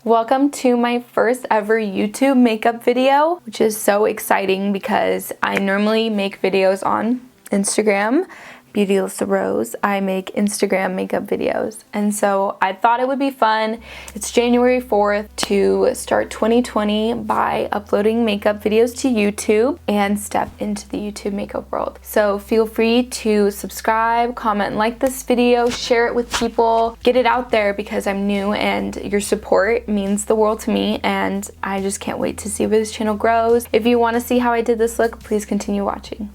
Welcome to my first ever YouTube makeup video, which is so exciting because I normally make videos on Instagram. Beautyless Rose, I make Instagram makeup videos, and so I thought it would be fun. It's January 4th to start 2020 by uploading makeup videos to YouTube and step into the YouTube makeup world. So feel free to subscribe, comment, and like this video, share it with people, get it out there because I'm new and your support means the world to me, and I just can't wait to see where this channel grows. If you want to see how I did this look, please continue watching.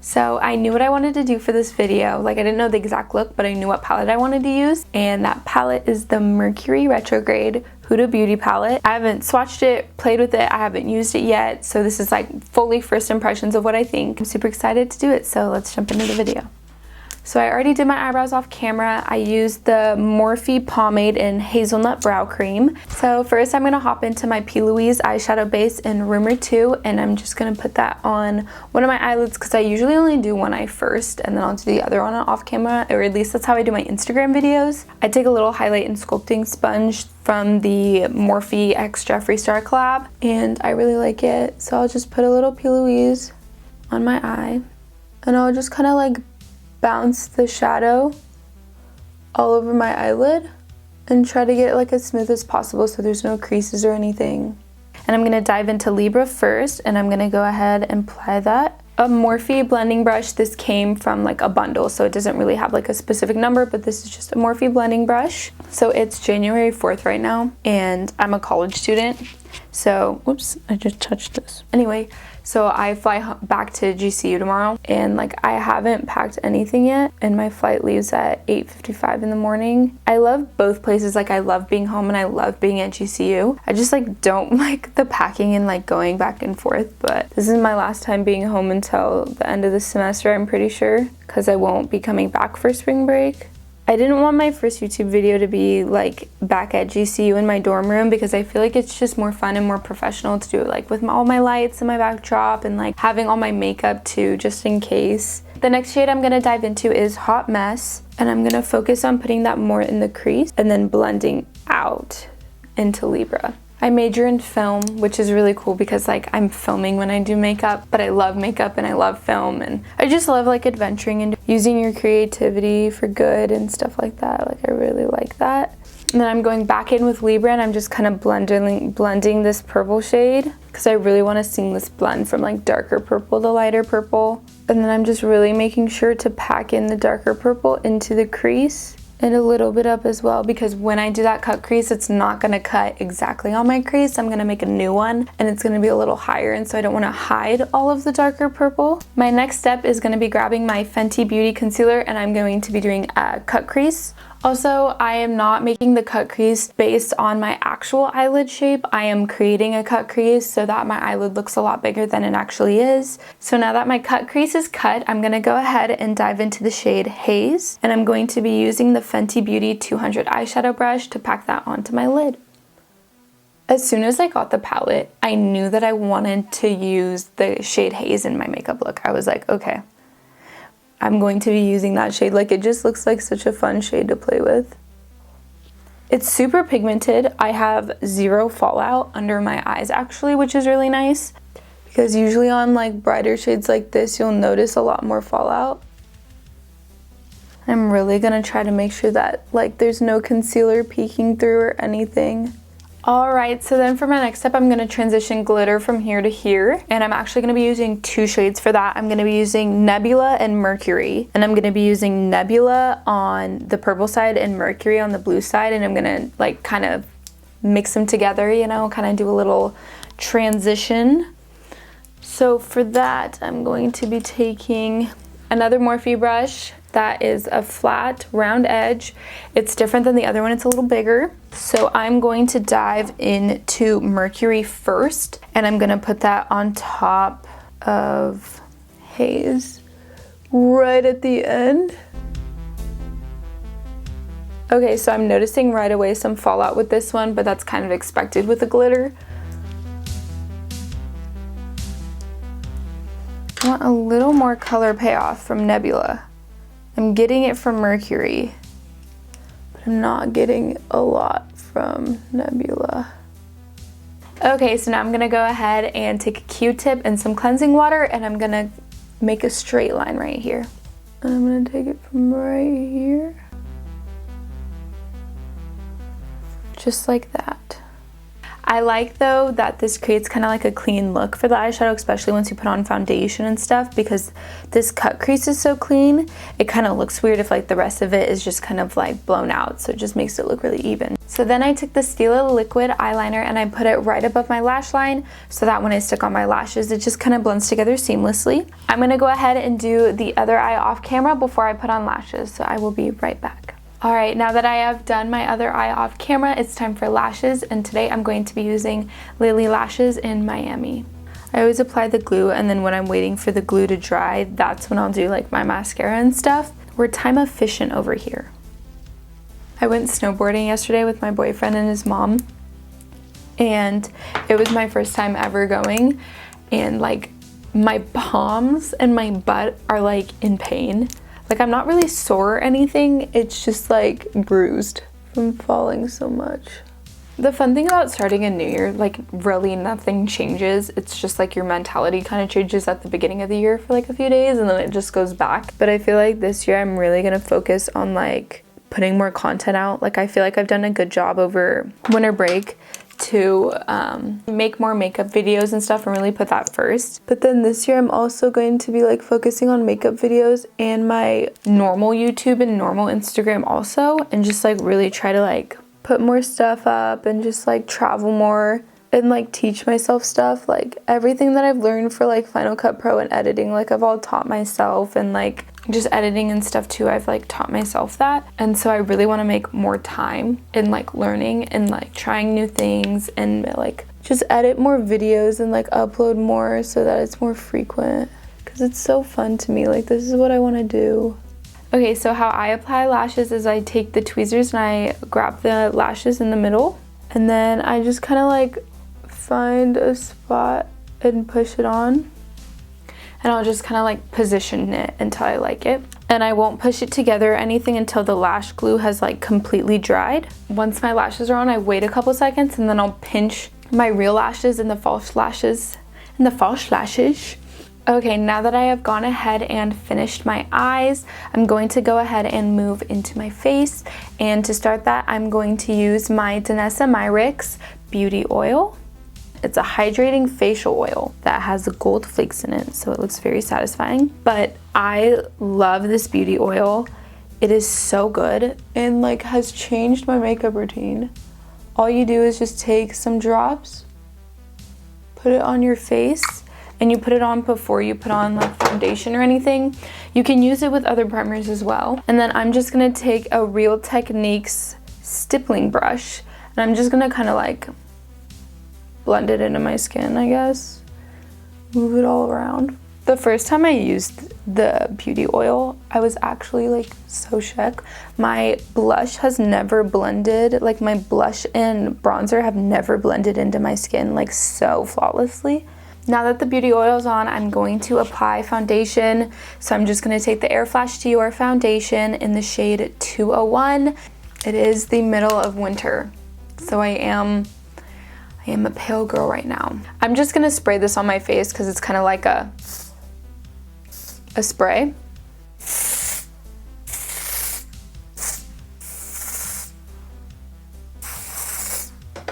So I knew what I wanted to do for this video. Like, I didn't know the exact look, but I knew what palette I wanted to use. And that palette is the Mercury Retrograde Huda Beauty palette. I haven't swatched it, played with it, I haven't used it yet. So this is like fully first impressions of what I think. I'm super excited to do it, so let's jump into the video. So I already did my eyebrows off camera. I used the Morphe pomade in Hazelnut Brow Cream. So first I'm gonna hop into my P. Louise eyeshadow base in Rumor 2, and I'm just gonna put that on one of my eyelids because I usually only do one eye first and then I'll do the other one off camera, or at least that's how I do my Instagram videos. I take a little highlight and sculpting sponge from the Morphe x Jeffree Star collab, and I really like it. So I'll just put a little P. Louise on my eye, and I'll just kind of like bounce the shadow all over my eyelid and try to get it like as smooth as possible so there's no creases or anything. And I'm gonna dive into Libra first, and I'm gonna go ahead and apply that. A Morphe blending brush. This came from like a bundle, so it doesn't really have like a specific number, but this is just a Morphe blending brush. So it's January 4th right now, and I'm a college student. So, whoops, I just touched this. Anyway, so I fly back to GCU tomorrow, and like I haven't packed anything yet, and my flight leaves at 8:55 in the morning. I love both places. Like, I love being home and I love being at GCU. I just like don't like the packing and like going back and forth, but this is my last time being home until the end of the semester, I'm pretty sure, because I won't be coming back for spring break. I didn't want my first YouTube video to be like back at GCU in my dorm room because I feel like it's just more fun and more professional to do it like with all my lights and my backdrop and like having all my makeup too, just in case. The next shade I'm gonna dive into is Hot Mess, and I'm gonna focus on putting that more in the crease and then blending out into Libra. I major in film, which is really cool because like I'm filming when I do makeup, but I love makeup and I love film, and I just love like adventuring and using your creativity for good and stuff like that. Like, I really like that. And then I'm going back in with Libra, and I'm just kind of blending this purple shade because I really want to seamless blend from like darker purple to lighter purple. And then I'm just really making sure to pack in the darker purple into the crease and a little bit up as well, because when I do that cut crease, it's not gonna cut exactly on my crease. I'm gonna make a new one and it's gonna be a little higher, and so I don't wanna hide all of the darker purple. My next step is gonna be grabbing my Fenty Beauty concealer, and I'm going to be doing a cut crease. Also, I am not making the cut crease based on my actual eyelid shape. I am creating a cut crease so that my eyelid looks a lot bigger than it actually is. So now that my cut crease is cut, I'm gonna go ahead and dive into the shade Haze, and I'm going to be using the Fenty Beauty 200 eyeshadow brush to pack that onto my lid. As soon as I got the palette, I knew that I wanted to use the shade Haze in my makeup look. I was like, okay, I'm going to be using that shade. Like, it just looks like such a fun shade to play with. It's super pigmented. I have zero fallout under my eyes actually, which is really nice because usually on like brighter shades like this, you'll notice a lot more fallout. I'm really gonna try to make sure that like there's no concealer peeking through or anything. Alright, so then for my next step, I'm going to transition glitter from here to here, and I'm actually going to be using two shades for that. I'm going to be using Nebula and Mercury, and I'm going to be using Nebula on the purple side and Mercury on the blue side, and I'm going to like kind of mix them together, you know, kind of do a little transition. So for that, I'm going to be taking another Morphe brush that is a flat round edge. It's different than the other one, it's a little bigger. So I'm going to dive into Mercury first, and I'm gonna put that on top of Haze right at the end. Okay, so I'm noticing right away some fallout with this one, but that's kind of expected with the glitter. I want a little more color payoff from Nebula. I'm getting it from Mercury, but I'm not getting a lot from Nebula. Okay, so now I'm gonna go ahead and take a Q-tip and some cleansing water, and I'm gonna make a straight line right here. And I'm gonna take it from right here, just like that. I like though that this creates kind of like a clean look for the eyeshadow, especially once you put on foundation and stuff, because this cut crease is so clean. It kind of looks weird if like the rest of it is just kind of like blown out, so it just makes it look really even. So then I took the Stila liquid eyeliner and I put it right above my lash line so that when I stick on my lashes, it just kind of blends together seamlessly. I'm gonna go ahead and do the other eye off camera before I put on lashes, so I will be right back. Alright, now that I have done my other eye off camera, it's time for lashes, and today I'm going to be using Lily Lashes in Miami. I always apply the glue, and then when I'm waiting for the glue to dry, that's when I'll do like my mascara and stuff. We're time efficient over here. I went snowboarding yesterday with my boyfriend and his mom, and it was my first time ever going, and like my palms and my butt are like in pain. Like I'm not really sore or anything, it's just like bruised from falling so much. The fun thing about starting a new year, like really nothing changes. It's just like your mentality kind of changes at the beginning of the year for like a few days and then it just goes back. But I feel like this year I'm really gonna focus on like putting more content out. Like I feel like I've done a good job over winter break to make more makeup videos and stuff and really put that first. But then this year I'm also going to be like focusing on makeup videos and my normal YouTube and normal Instagram also, and just like really try to like put more stuff up and just like travel more and like teach myself stuff. Like everything that I've learned for like Final Cut Pro and editing, like I've all taught myself, and like just editing and stuff too, I've like taught myself that. And so I really want to make more time in like learning and like trying new things and like just edit more videos and like upload more so that it's more frequent, because it's so fun to me. Like this is what I want to do. Okay, so how I apply lashes is I take the tweezers and I grab the lashes in the middle, and then I just kind of like find a spot and push it on, and I'll just kind of like position it until I like it. And I won't push it together or anything until the lash glue has like completely dried. Once my lashes are on, I wait a couple seconds and then I'll pinch my real lashes and the false lashes Okay, now that I have gone ahead and finished my eyes, I'm going to go ahead and move into my face. And to start that, I'm going to use my Danessa Myricks Beauty Oil. It's a hydrating facial oil that has gold flakes in it, so it looks very satisfying. But I love this beauty oil. It is so good and like has changed my makeup routine. All you do is just take some drops, put it on your face, and you put it on before you put on like foundation or anything. You can use it with other primers as well. And then I'm just gonna take a Real Techniques stippling brush, and I'm just gonna kind of like blend it into my skin, I guess. Move it all around. The first time I used the beauty oil, I was actually like so shook. My blush has never blended, like my blush and bronzer have never blended into my skin like so flawlessly. Now that the beauty oil is on, I'm going to apply foundation. So I'm just gonna take the Air Flash Dior foundation in the shade 201. It is the middle of winter, so I am a pale girl right now. I'm just gonna spray this on my face because it's kind of like a spray.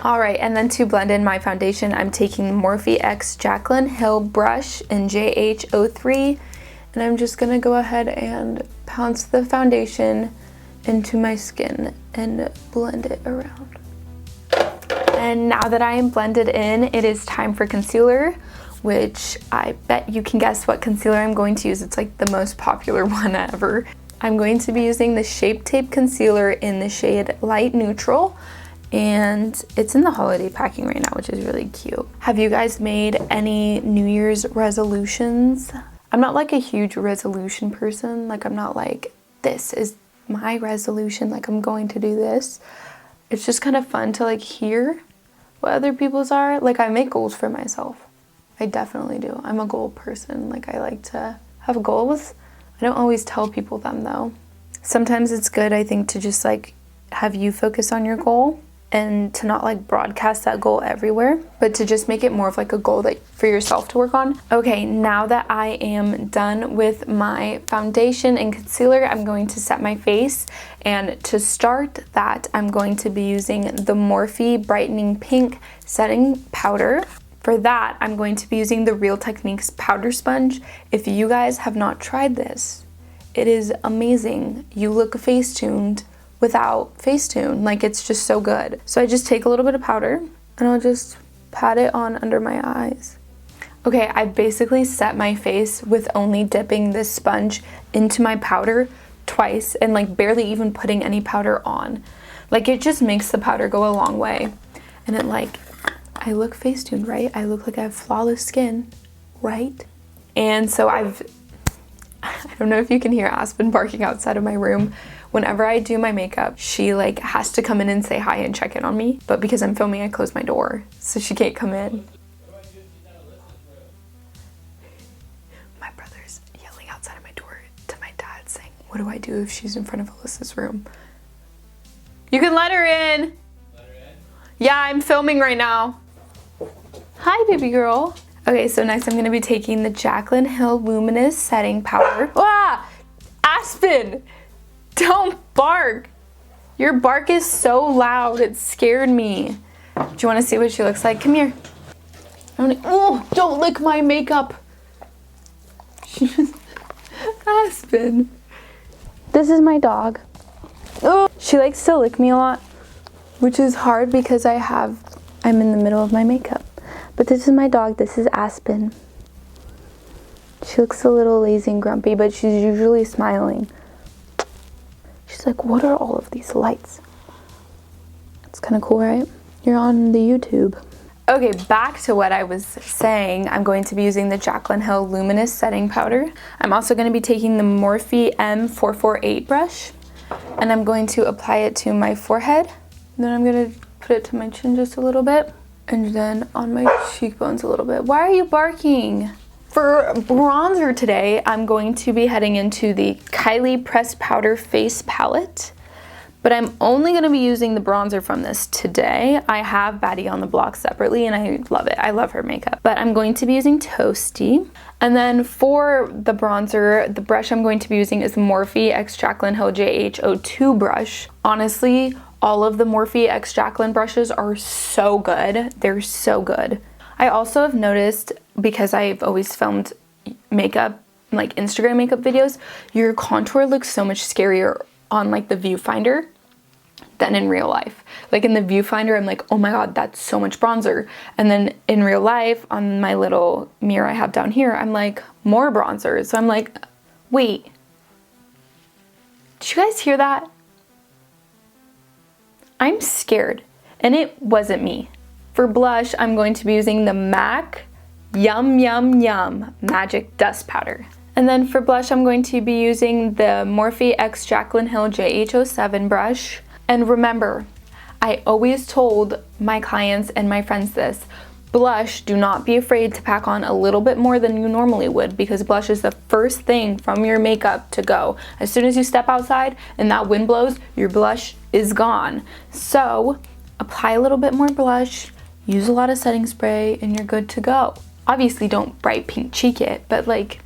All right, and then to blend in my foundation, I'm taking Morphe X Jaclyn Hill brush in JH03, and I'm just gonna go ahead and pounce the foundation into my skin and blend it around. And now that I am blended in, it is time for concealer, which I bet you can guess what concealer I'm going to use. It's like the most popular one ever. I'm going to be using the Shape Tape concealer in the shade Light Neutral, and it's in the holiday packing right now, which is really cute. Have you guys made any New Year's resolutions? I'm not like a huge resolution person. Like I'm not like, this is my resolution, like I'm going to do this. It's just kind of fun to like hear what other people's are. Like I make goals for myself. I definitely do. I'm a goal person. Like I like to have goals. I don't always tell people them though. Sometimes it's good, I think, to just like have you focus on your goal and to not like broadcast that goal everywhere, but to just make it more of like a goal that for yourself to work on. Okay, now that I am done with my foundation and concealer, I'm going to set my face, and to start that, I'm going to be using the Morphe Brightening Pink Setting Powder. For that, I'm going to be using the Real Techniques powder sponge. If you guys have not tried this, it is amazing. You look Facetuned without Facetune. Like, it's just so good. So I just take a little bit of powder and I'll just pat it on under my eyes. Okay, I basically set my face with only dipping this sponge into my powder twice and like barely even putting any powder on. Like, it just makes the powder go a long way. And it like, I look Facetuned, right? I look like I have flawless skin, right? And so I don't know if you can hear Aspen barking outside of my room. Whenever I do my makeup, she like has to come in and say hi and check in on me. But because I'm filming, I close my door, so she can't come in. My brother's yelling outside of my door to my dad saying, what do I do if she's in front of Alyssa's room? You can let her in. Let her in? Yeah, I'm filming right now. Hi, baby girl. Okay, so next I'm going to be taking the Jaclyn Hill Luminous Setting Powder. Ah! Aspen! Don't bark! Your bark is so loud, it scared me. Do you want to see what she looks like? Come here. Oh, don't lick my makeup. Aspen. This is my dog. Oh, she likes to lick me a lot, which is hard because I'm in the middle of my makeup. But this is my dog, this is Aspen. She looks a little lazy and grumpy, but she's usually smiling. She's like, what are all of these lights? It's kind of cool, right? You're on the YouTube. Okay, back to what I was saying. I'm going to be using the Jaclyn Hill Luminous Setting Powder. I'm also going to be taking the Morphe M448 brush, and I'm going to apply it to my forehead. Then I'm going to put it to my chin just a little bit, and then on my cheekbones a little bit. Why are you barking? For bronzer today, I'm going to be heading into the Kylie Pressed Powder Face Palette, but I'm only going to be using the bronzer from this today. I have Baddie on the Block separately, and I love it. I love her makeup, but I'm going to be using Toasty. And then for the bronzer, the brush I'm going to be using is the Morphe X Jaclyn Hill JH02 brush. Honestly, all of the Morphe X Jaclyn brushes are so good. They're so good. I also have noticed, because I've always filmed makeup, like Instagram makeup videos, your contour looks so much scarier on like the viewfinder than in real life. Like in the viewfinder, I'm like, oh my god, that's so much bronzer. And then in real life, on my little mirror I have down here, I'm like, more bronzer. So I'm like, wait, did you guys hear that? I'm scared, and it wasn't me. For blush, I'm going to be using the MAC Yum Yum Yum Magic Dust Powder. And then for blush, I'm going to be using the Morphe X Jaclyn Hill JH07 brush. And remember, I always told my clients and my friends this, blush, do not be afraid to pack on a little bit more than you normally would, because blush is the first thing from your makeup to go. As soon as you step outside and that wind blows, your blush is gone. So apply a little bit more blush, use a lot of setting spray, and you're good to go. Obviously don't bright pink cheek it, but like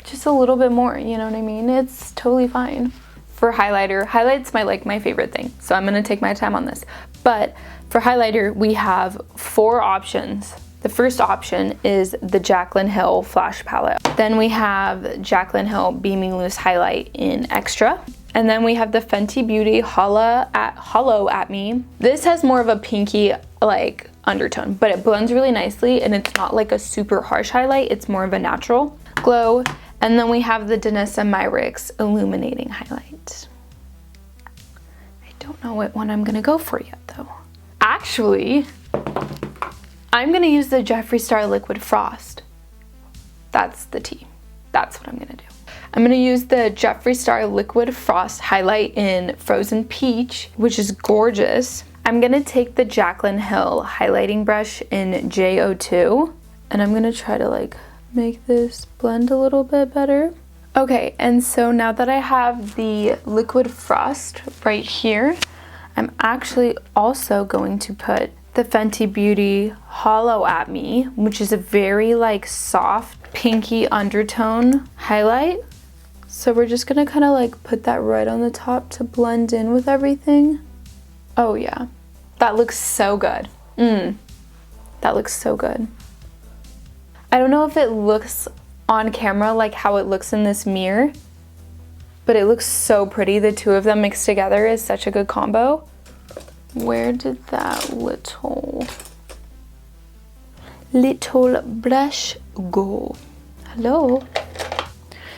just a little bit more, you know what I mean? It's totally fine. For highlighter, highlight's my favorite thing, so I'm gonna take my time on this. But for highlighter, we have 4 options. The first option is the Jaclyn Hill Flash Palette. Then we have Jaclyn Hill Beaming Loose Highlight in Extra. And then we have the Fenty Beauty Hollow at Me. This has more of a pinky like undertone, but it blends really nicely, and it's not like a super harsh highlight, it's more of a natural glow. And then we have the Danessa Myricks Illuminating Highlight. I don't know what one I'm gonna go for yet though. Actually, I'm gonna use the Jeffree Star Liquid Frost. That's the tea. That's what I'm gonna do. I'm gonna use the Jeffree Star Liquid Frost highlight in Frozen Peach, which is gorgeous. I'm gonna take the Jaclyn Hill highlighting brush in J02, and I'm gonna try to like make this blend a little bit better. Okay, and so now that I have the Liquid Frost right here, I'm actually also going to put the Fenty Beauty Hollow at Me, which is a very like soft pinky undertone highlight. So we're just gonna kind of like put that right on the top to blend in with everything. Oh yeah, that looks so good. That looks so good. I don't know if it looks on camera like how it looks in this mirror, but it looks so pretty. The two of them mixed together is such a good combo. Where did that little brush go? Hello?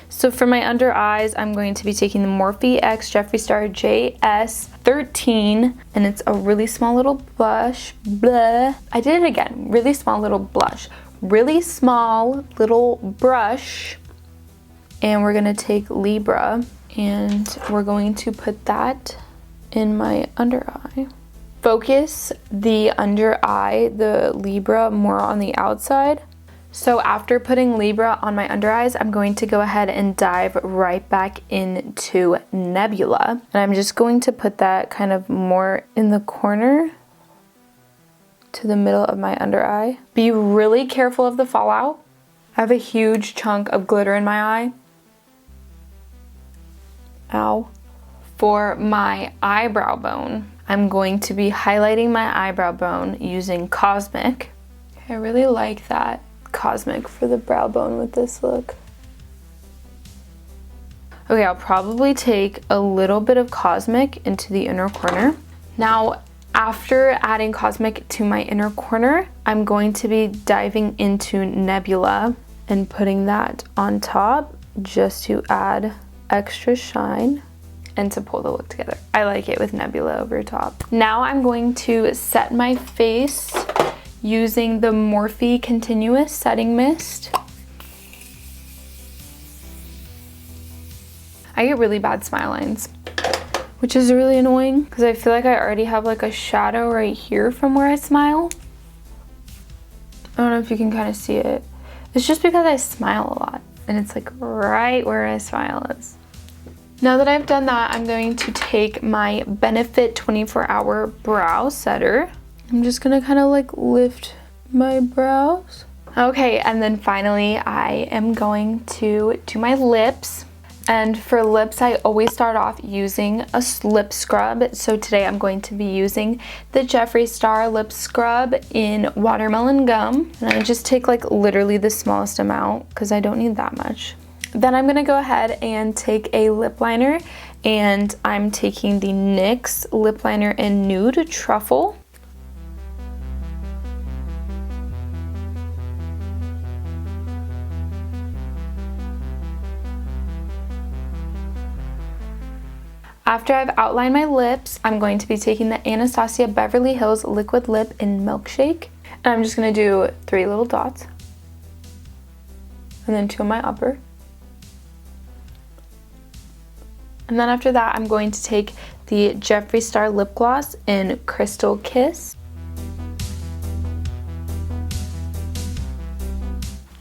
So for my under eyes, I'm going to be taking the Morphe X Jeffree Star JS13, and it's a really small little blush. Blah. I did it again. Really small little blush. Really small little brush. And we're gonna take Libra, and we're going to put that in my under eye. Focus the under eye, the Libra, more on the outside. So after putting Libra on my under eyes, I'm going to go ahead and dive right back into Nebula. And I'm just going to put that kind of more in the corner to the middle of my under eye. Be really careful of the fallout. I have a huge chunk of glitter in my eye. Ow. For my eyebrow bone, I'm going to be highlighting my eyebrow bone using Cosmic. I really like that Cosmic for the brow bone with this look. Okay, I'll probably take a little bit of Cosmic into the inner corner. Now, after adding Cosmic to my inner corner, I'm going to be diving into Nebula and putting that on top just to add extra shine and to pull the look together. I like it with Nebula over top. Now I'm going to set my face using the Morphe Continuous Setting Mist. I get really bad smile lines, which is really annoying because I feel like I already have like a shadow right here from where I smile. I don't know if you can kind of see it. It's just because I smile a lot and it's like right where I smile is. Now that I've done that, I'm going to take my Benefit 24-Hour Brow Setter. I'm just gonna kind of like lift my brows. Okay, and then finally I am going to do my lips. And for lips, I always start off using a lip scrub. So today I'm going to be using the Jeffree Star lip scrub in Watermelon Gum. And I just take like literally the smallest amount because I don't need that much. Then I'm gonna go ahead and take a lip liner, and I'm taking the NYX lip liner in Nude Truffle. After I've outlined my lips, I'm going to be taking the Anastasia Beverly Hills Liquid Lip in Milkshake. And I'm just gonna do 3 little dots. And then 2 on my upper. And then after that, I'm going to take the Jeffree Star Lip Gloss in Crystal Kiss.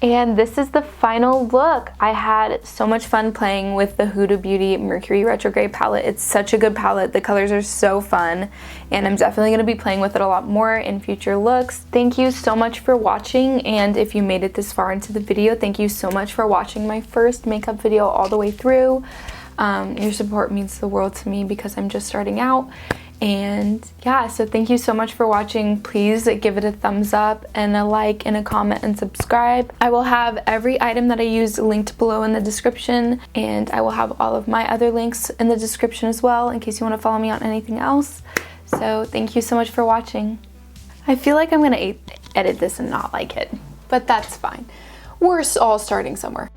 And this is the final look. I had so much fun playing with the Huda Beauty Mercury Retrograde palette. It's such a good palette. The colors are so fun, and I'm definitely going to be playing with it a lot more in future looks. Thank you so much for watching, and if you made it this far into the video, thank you so much for watching my first makeup video all the way through. Your support means the world to me because I'm just starting out. And yeah, so thank you so much for watching. Please give it a thumbs up and a like and a comment and subscribe. I will have every item that I use linked below in the description, and I will have all of my other links in the description as well in case you want to follow me on anything else. So thank you so much for watching. I feel like I'm gonna edit this and not like it, but that's fine. We're all starting somewhere.